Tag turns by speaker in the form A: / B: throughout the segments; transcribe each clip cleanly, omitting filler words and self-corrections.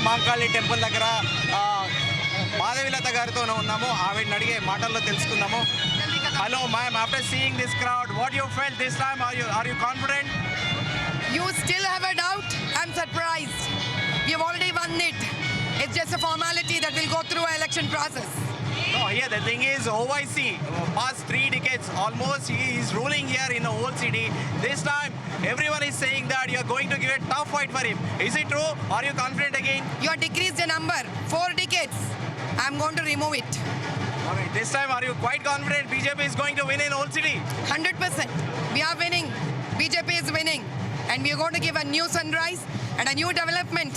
A: Mankali temple దగ్గర మాధవిలత గారితో ఉన్నాము. ఆవిడని అడిగే మాటల్లో తెలుసుకుందాము. Hello ma'am, after seeing this crowd what you felt this time? Are you confident?
B: You still have a doubt? I'm surprised. We've already won it. It's just a formality that will go through an election process.
A: No, here the thing is OIC past 3 decades almost he is ruling here in the whole city. This time everyone is saying that you are going to give a tough fight for him. Is it true? Are you confident again?
B: You have decreased the number. 4 decades. I'm going to remove it.
A: Okay, this time are you quite confident BJP is going to win in whole city?
B: 100%. We are winning. BJP is winning. And we are going to give a new sunrise and a new development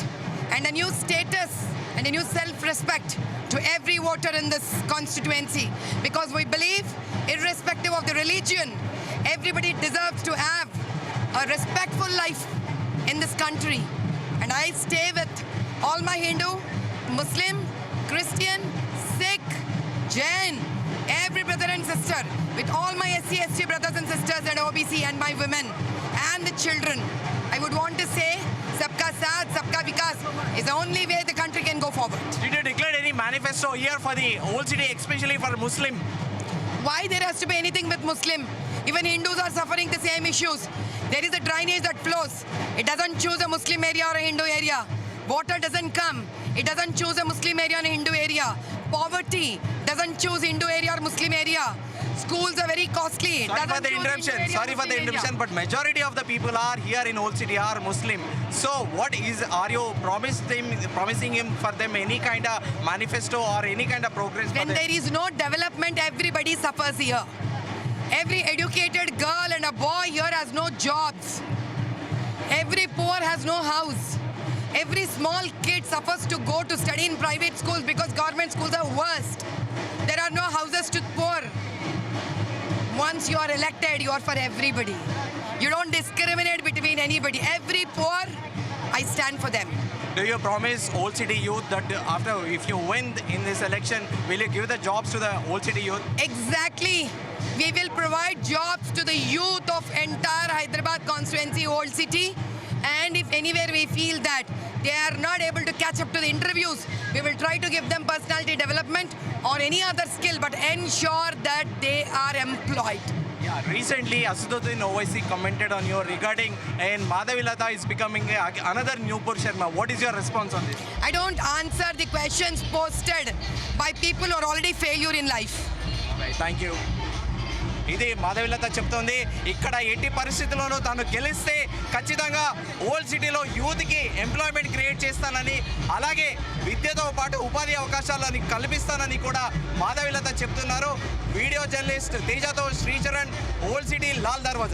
B: and a new status and a new self-respect to every voter in this constituency. Because we believe, irrespective of the religion, everybody deserves to have a respectful life in this country. And I stay with all my Hindu, Muslim, Christian, Sikh, Jain, every brother and sister, with all my SC, ST brothers and sisters and OBC and my women and the children. I would want to say, Sabka Saath, Sabka Vikas is the only way the country can go forward.
A: Did you declare any manifesto here for the whole city, especially for Muslim?
B: Why there has to be anything with Muslim? Even Hindus are suffering the same issues. There is a drainage that flows. It doesn't choose a Muslim area or a Hindu area. Water doesn't come. It doesn't choose a Muslim area or a Hindu area. Poverty doesn't choose Hindu area or Muslim area. Schools are very costly. It
A: Sorry for
B: doesn't
A: the
B: choose
A: interruption.
B: Hindu area or
A: Sorry for the
B: Muslim area.
A: interruption, but majority of the people are here in Old City are Muslim. So, are you promising him for them any kind of manifesto or any kind of progress?
B: When there is no development, everybody suffers here. Every educated girl and a boy here has no jobs. Every poor has no house. Every small kid suffers to go to study in private schools because government schools are worst. There are no houses to poor. Once you are elected, you are for everybody. You don't discriminate between anybody. Every poor, I stand for them.
A: Do you promise Old City youth that if you win in this election, will you give the jobs to the Old City youth?
B: Exactly. We will provide jobs to the youth of entire Hyderabad constituency, Old City. And if anywhere we feel that they are not able to catch up to the interviews, we will try to give them personality development or any other skill, but ensure that they are employed.
A: Yeah, recently Asaduddin OIC commented on you regarding and Madhavilata is becoming another Nupur Sharma. What is your response on this?
B: I don't answer the questions posted by people who are already failure in life.
A: Right, thank you. ఇది మాధవిలత చెప్తోంది. ఇక్కడ ఎట్టి పరిస్థితుల్లోనూ తాను గెలిస్తే ఖచ్చితంగా old సిటీలో యూత్కి ఎంప్లాయ్మెంట్ క్రియేట్ చేస్తానని, అలాగే విద్యతో పాటు ఉపాధి అవకాశాలని కల్పిస్తానని కూడా మాధవిలత చెప్తున్నారు. వీడియో జర్నలిస్ట్ తేజతో శ్రీచరణ్, ఓల్డ్ సిటీ, లాల్ దర్వాజా.